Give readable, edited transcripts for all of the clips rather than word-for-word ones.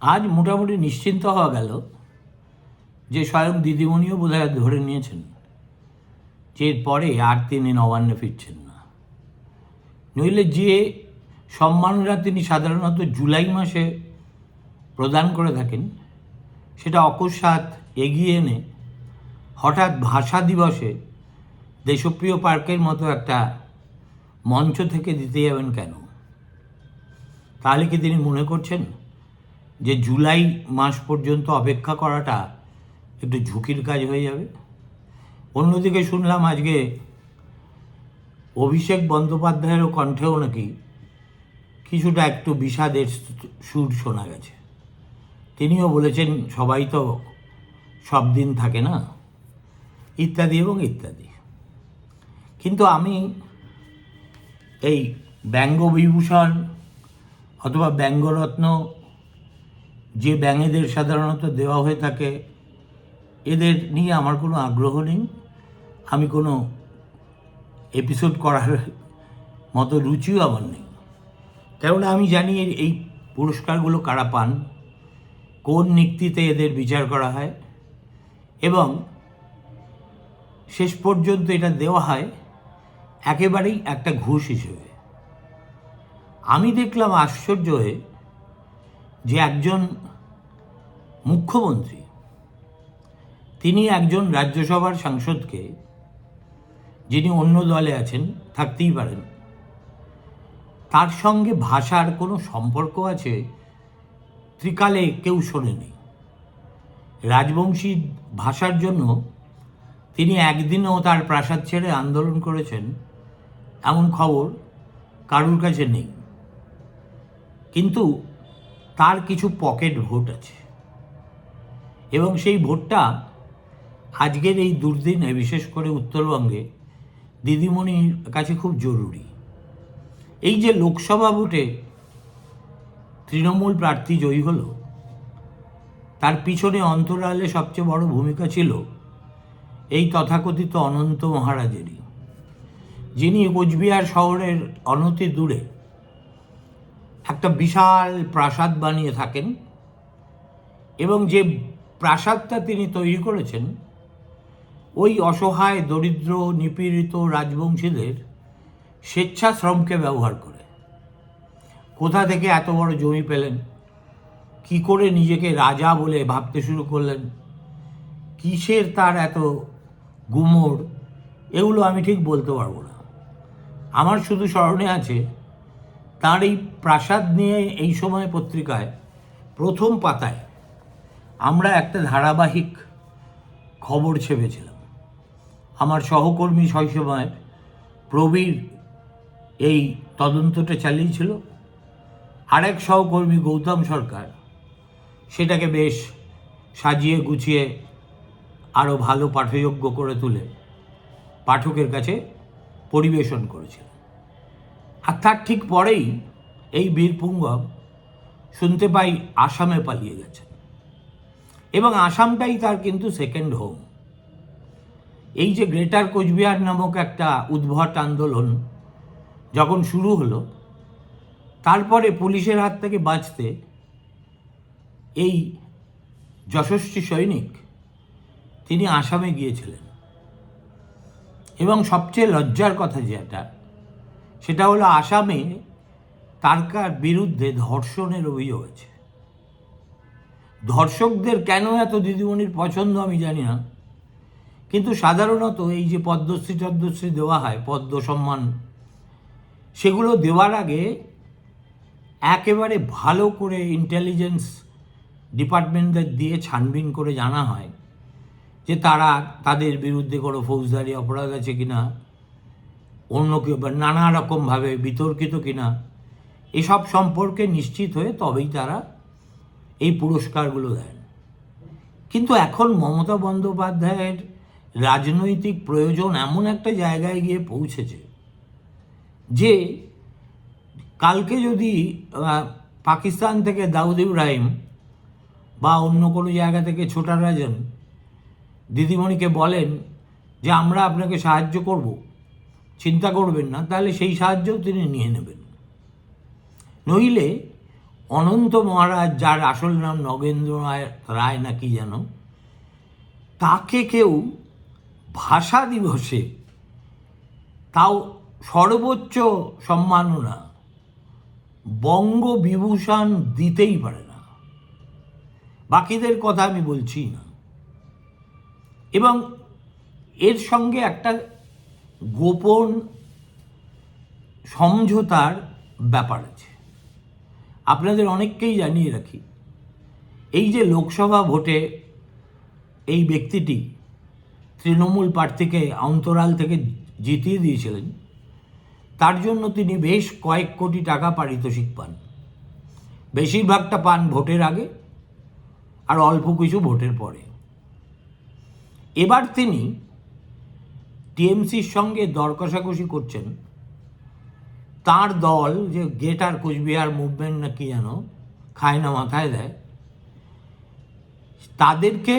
আজ মোটামুটি নিশ্চিন্ত হওয়া গেল যে স্বয়ং দিদিমণিও বোধহয় ধরে নিয়েছেন যে এরপরে আর তিনি নবান্নে ফিরছেন না। নইলে যে সম্মানরা তিনি সাধারণত জুলাই মাসে প্রদান করে থাকেন সেটা অকস্মাৎ এগিয়ে এনে হঠাৎ ভাষা দিবসে দেশপ্রিয় পার্কের মতো একটা মঞ্চ থেকে দিতে যাবেন কেন? তাহলে কি তিনি মনে করছেন যে জুলাই মাস পর্যন্ত অপেক্ষা করাটা একটু ঝুঁকির কাজ হয়ে যাবে? অন্যদিকে শুনলাম আজকে অভিষেক বন্দ্যোপাধ্যায়েরও কণ্ঠেও নাকি কিছুটা একটু বিষাদের সুর শোনা গেছে। তিনিও বলেছেন সবাই তো সব দিন থাকে না, ইত্যাদি এবং ইত্যাদি। কিন্তু আমি এই ব্যঙ্গবিভূষণ অথবা ব্যঙ্গরত্ন যে ব্যঙ্গেদের সাধারণত দেওয়া হয়ে থাকে এদের নিয়ে আমার কোনো আগ্রহ নেই। আমি কোনো এপিসোড করার মতো রুচিও আমার নেই, কেননা আমি জানি এই পুরস্কারগুলো কারা পান, কোন নীতিতে এদের বিচার করা হয় এবং শেষ পর্যন্ত এটা দেওয়া হয় একেবারেই একটা ঘুষ হিসেবে। আমি দেখলাম আশ্চর্য হয়ে যে একজন মুখ্যমন্ত্রী তিনি একজন রাজ্যসভার সাংসদকে, যিনি অন্য দলে আছেন, থাকতেই পারেন, তার সঙ্গে ভাষার কোনো সম্পর্ক আছে ত্রিকালে কেউ শোনেনি। রাজবংশী ভাষার জন্য তিনি একদিনও তার প্রাসাদ ছেড়ে আন্দোলন করেছেন এমন খবর কারুর কাছে নেই। কিন্তু তার কিছু পকেট ভোট আছে এবং সেই ভোটটা আজকের এই দুর্দিনে, বিশেষ করে উত্তরবঙ্গে, দিদিমণির কাছে খুব জরুরি। এই যে লোকসভা ভোটে তৃণমূল প্রার্থী জয়ী হলো, তার পিছনে অন্তরালে সবচেয়ে বড় ভূমিকা ছিল এই তথাকথিত অনন্ত মহারাজেরই, যিনি কোচবিহার শহরের অনতি দূরে একটা বিশাল প্রাসাদ বানিয়ে থাকেন এবং যে প্রাসাদটা তিনি তৈরি করেছেন ওই অসহায় দরিদ্র নিপীড়িত রাজবংশীদের স্বেচ্ছাশ্রমকে ব্যবহার করে। কোথা থেকে এত বড় জমি পেলেন, কি করে নিজেকে রাজা বলে ভাবতে শুরু করলেন, কিসের তার এত গুমর, এগুলো আমি ঠিক বলতে পারবো না। আমার শুধু স্মরণে আছে তার এই প্রাসাদ নিয়ে এই সময় পত্রিকায় প্রথম পাতায় আমরা একটা ধারাবাহিক খবর ছেপেছিলাম। আমার সহকর্মী শৈশবের প্রবীর এই তদন্তটা চালিয়েছিল, আরেক সহকর্মী গৌতম সরকার সেটাকে বেশ সাজিয়ে গুছিয়ে আরও ভালো পাঠযোগ্য করে তুলে পাঠকের কাছে পরিবেশন করেছিল। আর তার ঠিক পরেই এই বীরপুঙ্গব শুনতে পাই আসামে পালিয়ে গেছেন এবং আসামটাই তার কিন্তু সেকেন্ড হোম। এই যে গ্রেটার কোচবিহার নামক একটা উদ্ভট আন্দোলন যখন শুরু হলো, তারপরে পুলিশের হাত থেকে বাঁচতে এই যশস্বী সৈনিক তিনি আসামে গিয়েছিলেন এবং সবচেয়ে লজ্জার কথা যেটা, সেটা হলো আসামে তার বিরুদ্ধে ধর্ষণের অভিযোগ আছে। ধর্ষকদের কেন এত দিদিমণির পছন্দ আমি জানি না, কিন্তু সাধারণত এই যে পদ্মশ্রী দেওয়া হয়, পদ্ম সম্মান, সেগুলো দেওয়ার আগে একেবারে ভালো করে ইন্টেলিজেন্স ডিপার্টমেন্টদের দিয়ে ছানবিন করে জানা হয় যে তাদের বিরুদ্ধে কোনো ফৌজদারি অপরাধ আছে কিনা, অন্য কেউ নানা রকমভাবে বিতর্কিত কিনা, এসব সম্পর্কে নিশ্চিত হয়ে তবেই তারা এই পুরস্কারগুলো দেন। কিন্তু এখন মমতা বন্দ্যোপাধ্যায়ের রাজনৈতিক প্রয়োজন এমন একটা জায়গায় গিয়ে পৌঁছেছে যে কালকে যদি পাকিস্তান থেকে দাউদ ইব্রাহিম বা অন্য কোনো জায়গা থেকে ছোটা রাজন দিদিমণিকে বলেন যে আমরা আপনাকে সাহায্য করব, চিন্তা করবেন না, তাহলে সেই সাহায্যও তিনি নিয়ে নেবেন। নইলে অনন্ত মহারাজ, যার আসল নাম নগেন্দ্র রায় নাকি যেন, তাকে কেউ ভাষা দিবসে, তাও সর্বোচ্চ সম্মাননা বঙ্গবিভূষণ দিতেই পারে না। বাকিদের কথা আমি বলছি না। এবং এর সঙ্গে একটা গোপন সমঝোতার ব্যাপার আছে। আপনাদের অনেককেই জানিয়ে রাখি, এই যে লোকসভা ভোটে এই ব্যক্তিটি তৃণমূল প্রার্থীকে অন্তরাল থেকে জিতিয়ে দিয়েছিলেন, তার জন্য তিনি বেশ কয়েক কোটি টাকা পারিতোষিক পান। বেশিরভাগটা পান ভোটের আগে আর অল্প কিছু ভোটের পরে। এবার তিনি টিএমসির সঙ্গে দর কষাকষি করছেন। তার দল, যে গ্রেটার কোচবিহার মুভমেন্ট না কি যেন, খায় না মাথায় দেয়, তাদেরকে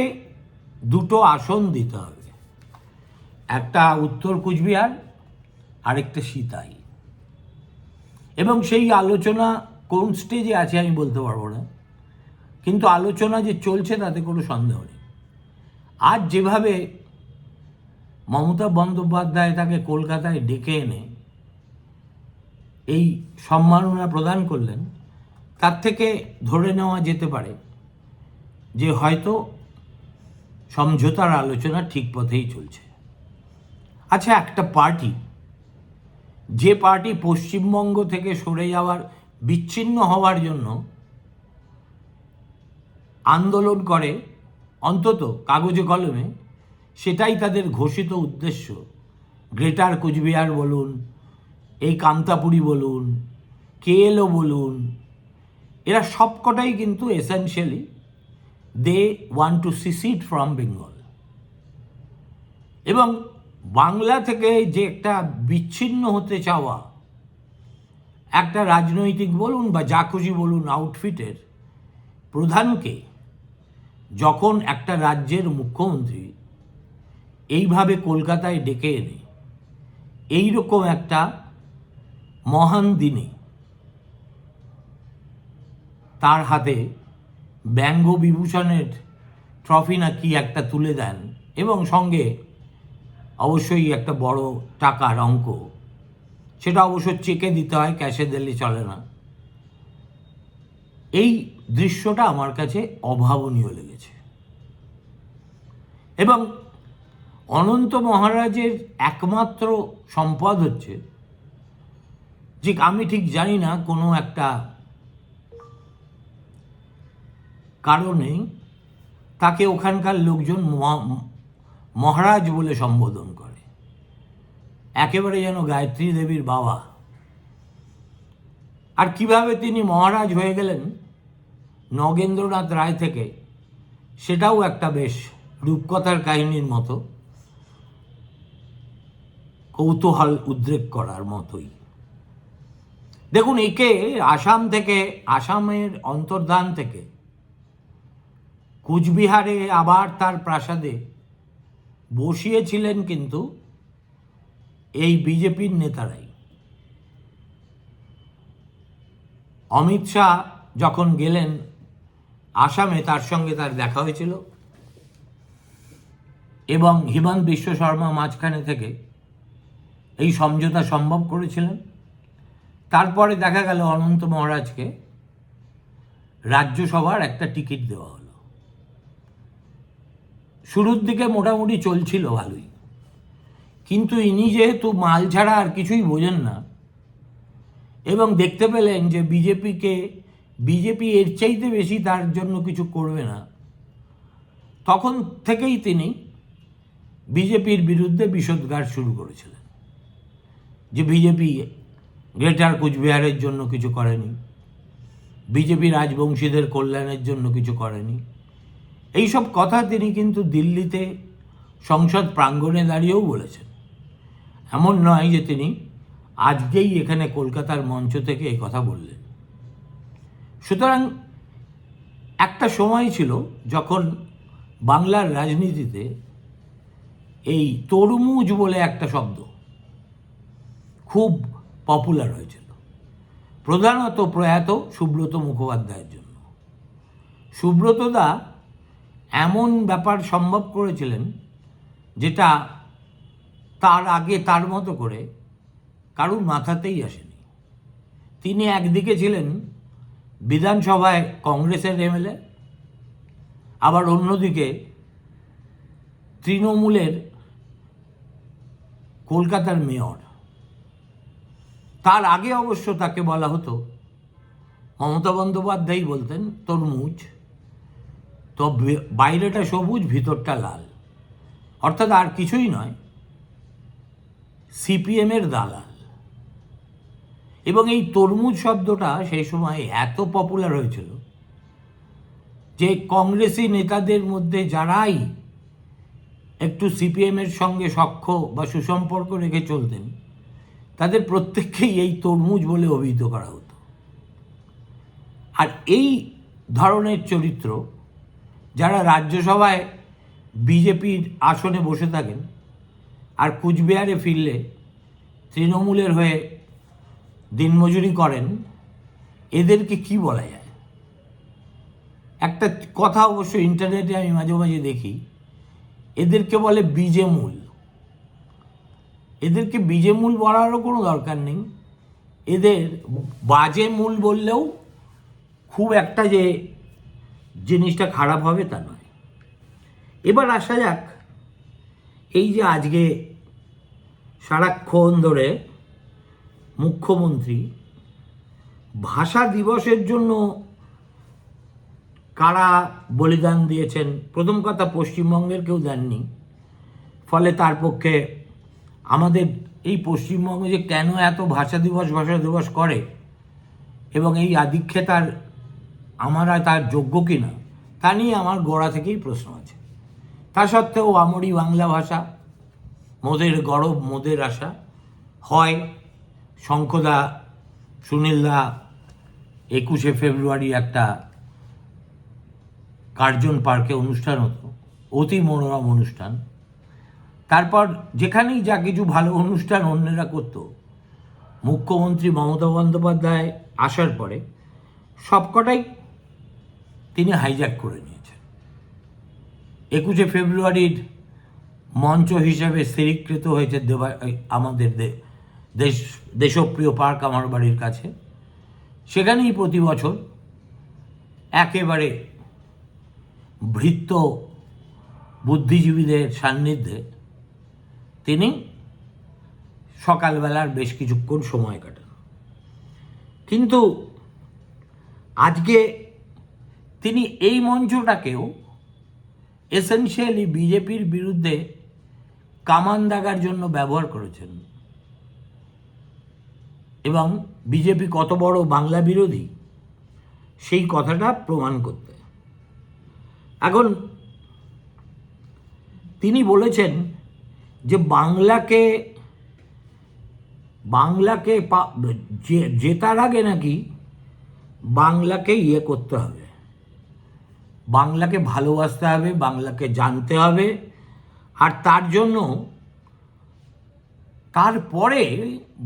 দুটো আসন দিতে হবে, একটা উত্তর কোচবিহার, আরেকটা সিতাই। এবং সেই আলোচনা কোন স্টেজে আছে আমি বলতে পারবো না, কিন্তু আলোচনা যে চলছে তাতে কোনো সন্দেহ নেই। আজ যেভাবে মমতা বন্দ্যোপাধ্যায় তাকে কলকাতায় ডেকে এনে এই সম্মাননা প্রদান করলেন, তার থেকে ধরে নেওয়া যেতে পারে যে হয়তো সমঝোতার আলোচনা ঠিক পথেই চলছে। আচ্ছা, একটা পার্টি, যে পার্টি পশ্চিমবঙ্গ থেকে সরে যাওয়ার, বিচ্ছিন্ন হওয়ার জন্য আন্দোলন করে, অন্তত কাগজে কলমে, সেটাই তাদের ঘোষিত উদ্দেশ্য। গ্রেটার কোচবিহার বলুন, এই কামতাপুরী বলুন, কেএলও বলুন, এরা সবকটাই কিন্তু essentially they want to secede from Bengal. এবং বাংলা থেকে যে একটা বিচ্ছিন্ন হতে চাওয়া একটা রাজনৈতিক বলুন বা যা খুশি বলুন আউটফিটের প্রধানকে যখন একটা রাজ্যের মুখ্যমন্ত্রী এইভাবে কলকাতায় ডেকে এনে এইরকম একটা মহান দিনে তার হাতে ব্যঙ্গ বিভূষণের ট্রফি না কি একটা তুলে দেন, এবং সঙ্গে অবশ্যই একটা বড় টাকার অঙ্ক, সেটা অবশ্য চেকে দিতে হয়, ক্যাশে দিলে চলে না। এই দৃশ্যটা আমার কাছে অভাবনীয় লেগেছে। এবং অনন্ত মহারাজের একমাত্র সম্পদ হচ্ছে যে, আমি ঠিক জানি না কোনো একটা কারণে তাকে ওখানকার লোকজন মহারাজ বলে সম্বোধন করে, একেবারে যেন গায়ত্রী দেবীর বাবা। আর কিভাবে তিনি মহারাজ হয়ে গেলেন নগেন্দ্রনাথ রায় থেকে, সেটাও একটা বেশ রূপকথার কাহিনীর মতো, কৌতূহল উদ্রেক করার মতোই। দেখুন, একে আসাম থেকে, আসামের অন্তর্ধান থেকে কুচবিহারে আবার তার প্রাসাদে বসিয়েছিলেন কিন্তু এই বিজেপির নেতারাই। অমিত শাহ যখন গেলেন আসামে, তার সঙ্গে তার দেখা হয়েছিল, এবং হিমন্ত বিশ্ব শর্মা মাঝখানে থেকে এই সমঝোতা সম্ভব করেছিলেন। তারপরে দেখা গেল অনন্ত মহারাজকে রাজ্যসভার একটা টিকিট দেওয়া হলো। শুরুর দিকে মোটামুটি চলছিল ভালোই, কিন্তু ইনি যেহেতু মাল ছাড়া আর কিছুই বোঝেন না, এবং দেখতে পেলেন যে বিজেপি এর চাইতে বেশি তার জন্য কিছু করবে না, তখন থেকেই তিনি বিজেপির বিরুদ্ধে বিষোদ্গার শুরু করেছিলেন যে বিজেপি গ্রেটার কোচবিহারের জন্য কিছু করেনি, বিজেপি রাজবংশীদের কল্যাণের জন্য কিছু করেনি। এইসব কথা তিনি কিন্তু দিল্লিতে সংসদ প্রাঙ্গণে দাঁড়িয়েও বলেছেন। এমন নয় যে তিনি আজকেই এখানে কলকাতার মঞ্চ থেকে এই কথা বললেন। সুতরাং একটা সময় ছিল যখন বাংলার রাজনীতিতে এই তরমুজ বলে একটা শব্দ খুব পপুলার হয়েছিল। প্রধানত প্রয়াত সুব্রত মুখোপাধ্যায়ের জন্য। সুব্রতদা এমন ব্যাপার সম্ভব করেছিলেন যেটা তার আগে তার মতো করে কারুর মাথাতেই আসেনি। তিনি একদিকে ছিলেন বিধানসভায় কংগ্রেসের এমএলএ, আবার অন্যদিকে তৃণমূলের কলকাতার মেয়র। তার আগে অবশ্য তাকে বলা হতো, মমতা বন্দ্যোপাধ্যায় বলতেন তরমুজ, তো বাইরেটা সবুজ ভিতরটা লাল, অর্থাৎ আর কিছুই নয়, সিপিএমের দালাল। এবং এই তরমুজ শব্দটা সেই সময় এত পপুলার হয়েছিল যে কংগ্রেসি নেতাদের মধ্যে যারাই একটু সিপিএমের সঙ্গে সখ্য বা সুসম্পর্ক রেখে চলতেন তাদের প্রত্যেককেই এই তরমুজ বলে অভিহিত করা হতো। আর এই ধরনের চরিত্র যারা রাজ্যসভায় বিজেপির আসনে বসে থাকেন আর কুচবিহারে ফিরলে তৃণমূলের হয়ে দিনমজুরি করেন, এদেরকে কি বলা যায়? একটা কথা অবশ্য ইন্টারনেটে আমি মাঝে মাঝে দেখি, এদেরকে বলে বিজেমূল। এদেরকে বিজেমূল বলারও কোনো দরকার নেই, এদের বাজে মূল বললেও খুব একটা যে জিনিসটা খারাপ হবে তা নয়। এবার আসা যাক, এই যে আজকে সারাক্ষণ ধরে মুখ্যমন্ত্রী ভাষা দিবসের জন্য কারা বলিদান দিয়েছেন, প্রথম কথা পশ্চিমবঙ্গের কেউ দেননি, ফলে তার পক্ষে আমাদের এই পশ্চিমবঙ্গে যে কেন এত ভাষা দিবস করে এবং এই আধিক্যতার আমরা তার যোগ্য কিনা তা নিয়ে আমার গোড়া থেকেই প্রশ্ন আছে। তা সত্ত্বেও আমরি বাংলা ভাষা, মোদের গরব মোদের আশা হয়। শঙ্খদা, সুনীলদা 21শে ফেব্রুয়ারি একটা কার্জন পার্কে অনুষ্ঠান হতো, অতি মনোরম অনুষ্ঠান। তারপর যেখানেই যা কিছু ভালো অনুষ্ঠান অন্যেরা করত, মুখ্যমন্ত্রী মমতা বন্দ্যোপাধ্যায় আসার পরে সবকটাই তিনি হাইজ্যাক করে নিয়েছেন। 21শে ফেব্রুয়ারির মঞ্চ হিসেবে স্থিরীকৃত হয়েছে আমাদের দেশপ্রিয় পার্ক আমার বাড়ির কাছে। সেখানেই প্রতি বছর একেবারে ভৃত্য বুদ্ধিজীবীদের সান্নিধ্যে তিনি সকালবেলার বেশ কিছুক্ষণ সময় কাটান। কিন্তু আজকে তিনি এই মঞ্চটাকেও এসেনশিয়ালি বিজেপির বিরুদ্ধে কামান দাগার জন্য ব্যবহার করেছেন এবং বিজেপি কত বড় বাংলা বিরোধী সেই কথাটা প্রমাণ করতে। এখন তিনি বলেছেন যে বাংলাকে জেতার আগে নাকি বাংলাকে করতে হবে, বাংলাকে ভালোবাসতে হবে, বাংলাকে জানতে হবে, আর তার জন্য তারপরে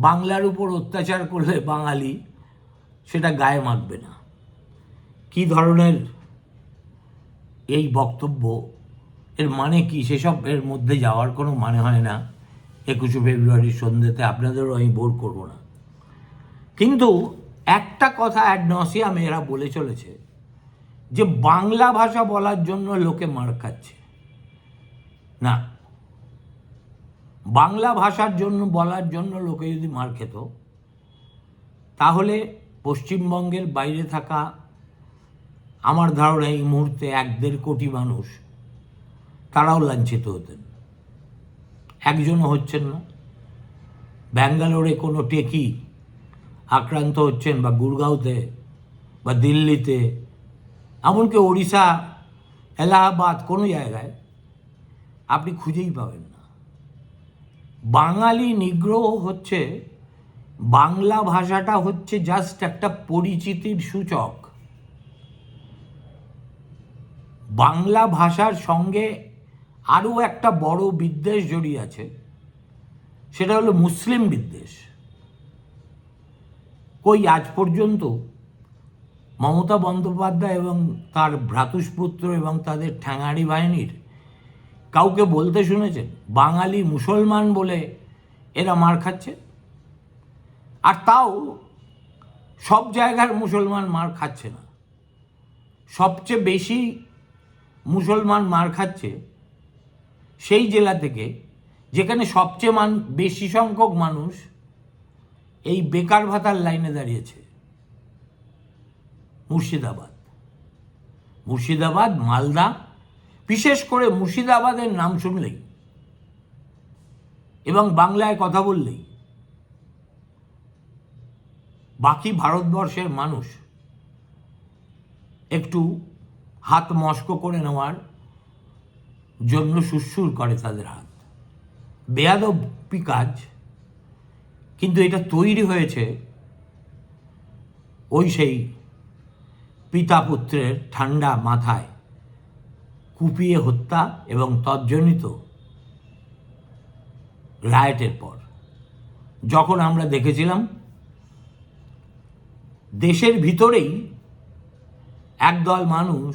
বাংলার উপর অত্যাচার করলে বাঙালি সেটা গায়ে মাখবে না। কি ধরনের এই বক্তব্য, এর মানে কি, সেসব এর মধ্যে যাওয়ার কোনো মানে হয় না 21শে ফেব্রুয়ারির সন্ধ্যেতে, আপনাদেরও আমি বোর করব না। কিন্তু একটা কথা অ্যাড নসিয়াম এরা বলে চলেছে যে বাংলা ভাষা বলার জন্য লোকে মার খাচ্ছে না। বাংলা ভাষার জন্য বলার জন্য লোকে যদি মার খেত তাহলে পশ্চিমবঙ্গের বাইরে থাকা আমার ধারণা এই মুহূর্তে 1-1.5 কোটি মানুষ তারাও লাঞ্ছিত হতেন। একজনও হচ্ছেন না। ব্যাঙ্গালোরে কোনো টেকি আক্রান্ত হচ্ছেন, বা গুরগাঁওতে, বা দিল্লিতে, এমনকি ওড়িশা, এলাহাবাদ, কোনো জায়গায় আপনি খুঁজেই পাবেন না। বাঙালি নিগ্রহ হচ্ছে, বাংলা ভাষাটা হচ্ছে জাস্ট একটা পরিচিতির সূচক। বাংলা ভাষার সঙ্গে আরও একটা বড় বিদ্বেষ জড়িয়ে আছে, সেটা হলো মুসলিম বিদ্বেষ। কই আজ পর্যন্ত মমতা বন্দ্যোপাধ্যায় এবং তার ভ্রাতুষ্পুত্র এবং তাদের ঠ্যাঙাড়ি বাহিনীর কাউকে বলতে শুনেছেন বাঙালি মুসলমান বলে এরা মার খাচ্ছে? আর তাও সব জায়গার মুসলমান মার খাচ্ছে না, সবচেয়ে বেশি মুসলমান মার খাচ্ছে সেই জেলা থেকে যেখানে সবচেয়ে বেশি সংখ্যক মানুষ এই বেকার ভাতার লাইনে দাঁড়িয়েছে, মুর্শিদাবাদ, মালদা, বিশেষ করে মুর্শিদাবাদের নাম শুনলেই এবং বাংলায় কথা বললেই বাকি ভারতবর্ষের মানুষ একটু হাত মস্কো করে নেওয়ার জন্য সুরসুর করে তাদের হাত। বেয়াদবি কাজ, কিন্তু এটা তৈরি হয়েছে ওই সেই পিতা পুত্রের ঠান্ডা মাথায় কুপিয়ে হত্যা এবং তজ্জনিত রায়টের পর, যখন আমরা দেখেছিলাম দেশের ভিতরেই একদল মানুষ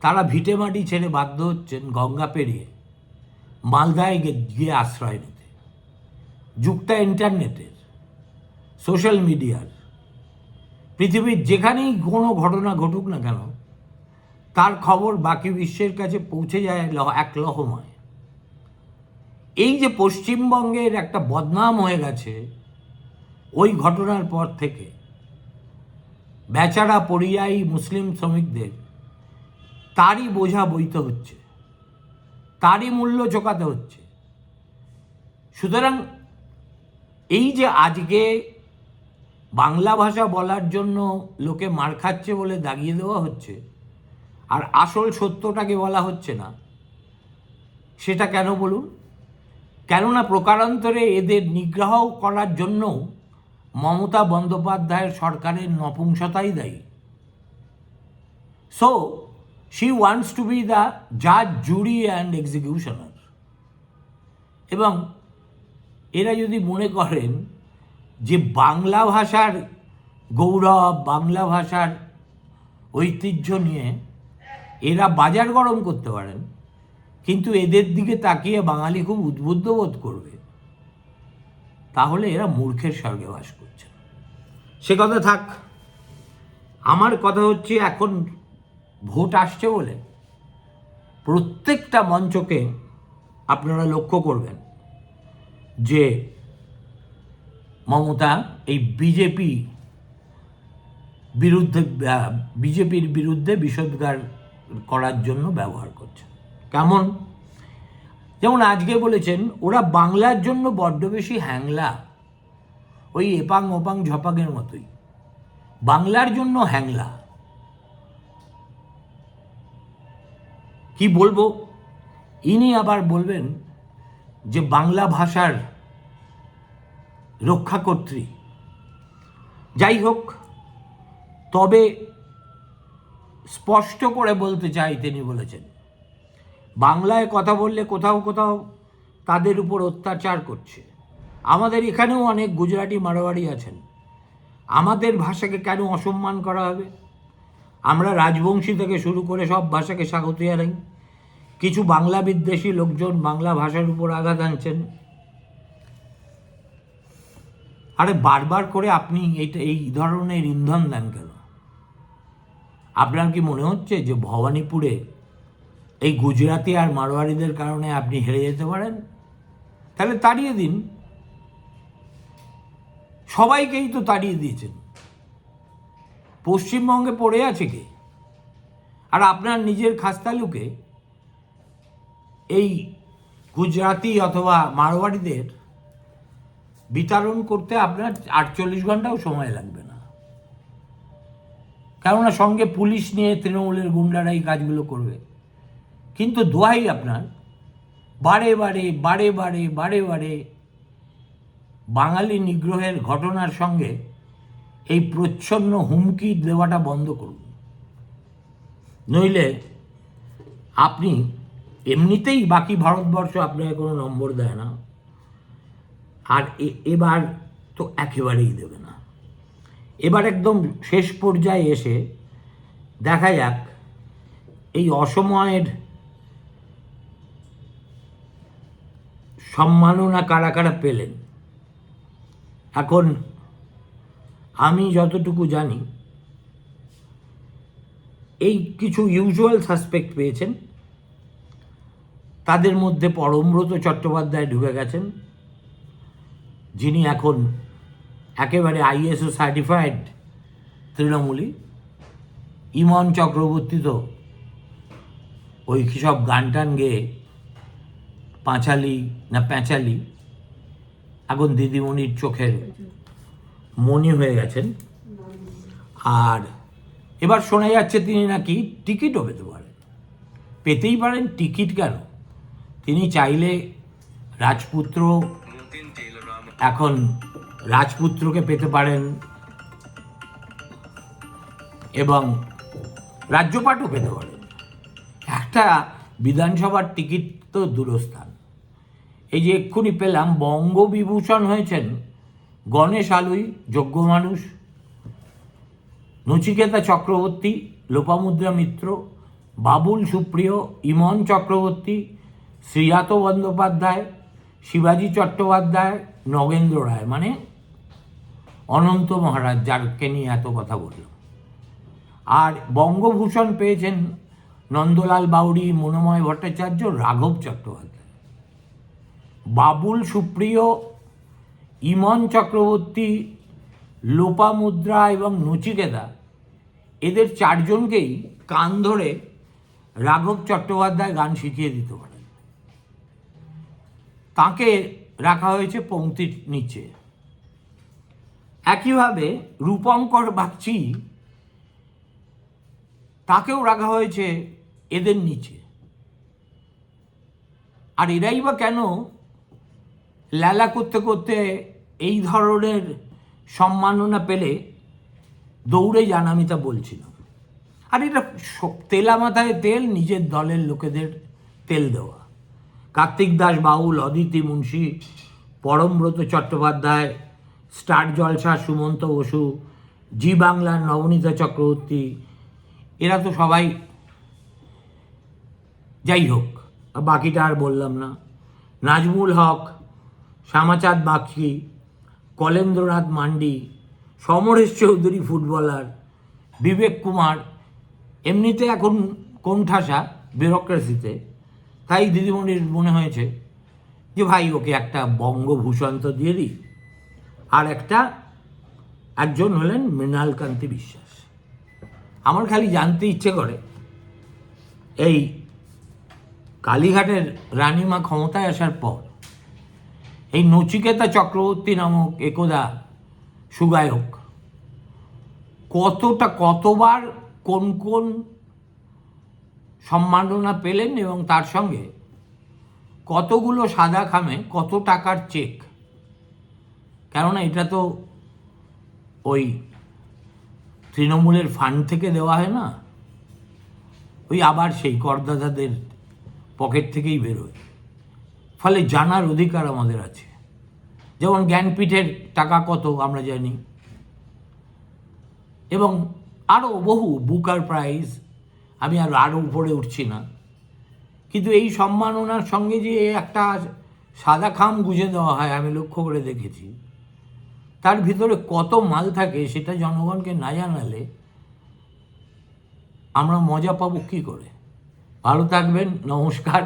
তারা ভিটেমাটি ছেড়ে বাধ্য হচ্ছেন গঙ্গা পেরিয়ে মালদায় গিয়ে আশ্রয় নিতে। যুগটা ইন্টারনেটের, সোশ্যাল মিডিয়ার, পৃথিবীর যেখানেই কোনো ঘটনা ঘটুক না কেন তার খবর বাকি বিশ্বের কাছে পৌঁছে যায় এক লহমায়। এই যে পশ্চিমবঙ্গের একটা বদনাম হয়ে গেছে ওই ঘটনার পর থেকে, বেচারা পরিযায়ী মুসলিম শ্রমিকদের তারই বোঝা বইতে হচ্ছে, তারই মূল্য চোকাতে হচ্ছে। সুতরাং এই যে আজকে বাংলা ভাষা বলার জন্য লোকে মার খাচ্ছে বলে দাগিয়ে দেওয়া হচ্ছে আর আসল সত্যটাকে বলা হচ্ছে না, সেটা কেন বলুন? কেননা প্রকারান্তরে এদের নিগ্রহ করার জন্য মমতা বন্দ্যোপাধ্যায়ের সরকারের নপুংসতাই দায়ী। So she wants to B the জাজ, জুরি অ্যান্ড এক্সিকিউশনার। এবং এরা যদি মনে করেন যে বাংলা ভাষার গৌরব, বাংলা ভাষার ঐতিহ্য নিয়ে এরা বাজার গরম করতে পারেন, কিন্তু এদের দিকে তাকিয়ে বাঙালি খুব উদ্বুদ্ধ বোধ করবে, তাহলে এরা মূর্খের স্বর্গে বাস করছে। সে কথা থাক, আমার কথা হচ্ছে এখন ভোট আসছে বলে প্রত্যেকটা মঞ্চকে আপনারা লক্ষ্য করবেন যে মমতা এই বিজেপির বিরুদ্ধে বিষোদ্গার করার জন্য ব্যবহার করছে। কেমন? যেমন আজকে বলেছেন ওরা বাংলার জন্য বড্ড বেশি হ্যাংলা, ওই এপাং ওপাং ঝপাংয়ের মতোই বাংলার জন্য হ্যাংলা। কি বলবো, ইনি আবার বলবেন যে বাংলা ভাষার রক্ষাকর্ত্রী। যাই হোক, তবে স্পষ্ট করে বলতে চাই, তিনি বলেছেন বাংলায় কথা বললে কোথাও কোথাও তাদের উপর অত্যাচার করছে। আমাদের এখানেও অনেক গুজরাটি মারোয়াড়ি আছেন, আমাদের ভাষাকে কেন অসম্মান করা হবে? আমরা রাজবংশী থেকে শুরু করে সব ভাষাকে স্বাগত জানাই। কিছু বাংলা বিদ্বেষী লোকজন বাংলা ভাষার উপর আঘাত আনছেন। আরে বারবার করে আপনি এই ধরনের ইন্ধন দেন কেন? আপনার কি মনে হচ্ছে যে ভবানীপুরে এই গুজরাটি আর মারোয়ারিদের কারণে আপনি হেরে যেতে পারেন? তাহলে তাড়িয়ে দিন, সবাইকেই তো তাড়িয়ে দিয়েছেন। পশ্চিমবঙ্গে পড়ে আছে কে? আর আপনার নিজের খাসতালুকে এই গুজরাটি অথবা মারোয়ারিদের বিতরণ করতে আপনার 48 ঘন্টাও সময় লাগবে না, কেননা সঙ্গে পুলিশ নিয়ে তৃণমূলের গুন্ডারা এই কাজগুলো করবে। কিন্তু দোহাই আপনার, বারে বারে বাঙালি নিগ্রহের ঘটনার সঙ্গে এই প্রচ্ছন্ন হুমকি দেওয়াটা বন্ধ করুন, নইলে আপনি এমনিতেই বাকি ভারতবর্ষ আপনাকে কোনো নম্বর দেয় না, আর এবার তো একেবারেই দেবে না। এবার একদম শেষ পর্যায়ে এসে দেখা যাক এই অসময়ের সম্মাননা কারা কারা পেলেন। এখন আমি যতটুকু জানি এই কিছু ইউজুয়াল সাসপেক্ট পেয়েছেন, তাদের মধ্যে পরমব্রত চট্টোপাধ্যায় ঢুকে গেছেন, যিনি এখন একেবারে ISO সার্টিফাইড তৃণমূলী। ইমন চক্রবর্তী তো ওই সব গান টান গেয়ে প্যাঁচালি এখন দিদিমণির চোখের মনি হয়ে গেছেন। আর এবার শোনা যাচ্ছে তিনি নাকি টিকিটও পেতেই পারেন। টিকিট কেন, তিনি চাইলে রাজপুত্রকে পেতে পারেন এবং রাজ্যপাটও পেতে পারেন। একটা বিধানসভার টিকিট তো দূরস্থান। এই যে এক্ষুনি পেলাম বঙ্গবিভূষণ হয়েছেন গণেশ আলুই, যোগ্য মানুষ, নচিকেতা চক্রবর্তী, লোপামুদ্রা মিত্র, বাবুল সুপ্রিয়, ইমন চক্রবর্তী, শ্রীজাত বন্দ্যোপাধ্যায়, শিবাজি চট্টোপাধ্যায়, নগেন্দ্র রায়, মানে অনন্ত মহারাজ, যারকে নিয়ে এত কথা বলল। আর বঙ্গভূষণ পেয়েছেন নন্দলাল বাউরি, মনোময় ভট্টাচার্য, রাঘব চট্টোপাধ্যায়। বাবুল সুপ্রিয়, ইমন চক্রবর্তী, লোপামুদ্রা এবং নচিকেতা, এদের চারজনকেই কান ধরে রাঘব চট্টোপাধ্যায় গান শিখিয়ে দিতে পারেন। তাকে রাখা হয়েছে পংক্তির নিচে। একইভাবে রূপঙ্কর বাগচি, তাকেও রাখা হয়েছে এদের নিচে। আর এরাই বা কেন লেলা করতে করতে এই ধরনের সম্মাননা পেলে দৌড়ে যান, আমি তা বলছিলাম। আর এটা তেলা মাথায় তেল, নিজের দলের লোকেদের তেল দেওয়া। কার্তিক দাস বাউল, অদিতি মুন্সি, পরমব্রত চট্টোপাধ্যায়, স্টার জলসা সুমন্ত বসু, জি বাংলার নবনীতা চক্রবর্তী, এরা তো সবাই, যাই হোক বাকিটা আর বললাম না। নাজমুল হক, শ্যামাচাঁদ বাগচি, কলেন্দ্রনাথ মান্ডি, সমরেশ চৌধুরী ফুটবলার, বিবেক কুমার এমনিতে এখন কোণঠাসা ব্যুরোক্রেসিতে, তাই দিদিমণির মনে হয়েছে যে ভাই ওকে একটা বঙ্গভূষণ তো দিয়ে দিই। আর একজন হলেন মৃণালকান্তি বিশ্বাস। আমার খালি জানতে ইচ্ছে করে, এই কালীঘাটের রানীমা ক্ষমতায় আসার পর এই নচিকেতা চক্রবর্তী নামক একদা সুগায়ক কতবার কোন কোন সম্মাননা পেলেন এবং তার সঙ্গে কতগুলো সাদা খামে কত টাকার চেক। কেননা এটা তো ওই তৃণমূলের ফান্ড থেকে দেওয়া হয় না, ওই আবার সেই করদাতাদের পকেট থেকেই বেরোয়। ফলে জানার অধিকার আমাদের আছে। যেমন জ্ঞানপীঠের টাকা কত আমরা জানি, এবং আরও বহু বুকার প্রাইজ, আমি আরও উপরে উঠছি না। কিন্তু এই সম্মাননার সঙ্গে যে একটা সাদা খাম গুঁজে দেওয়া হয়, আমি লক্ষ্য করে দেখেছি, তার ভিতরে কত মাল থাকে সেটা জনগণকে না জানালে আমরা মজা পাবো কী করে। ভালো থাকবেন, নমস্কার।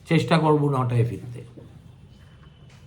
চেষ্টা করব 9টায় ফিরতে।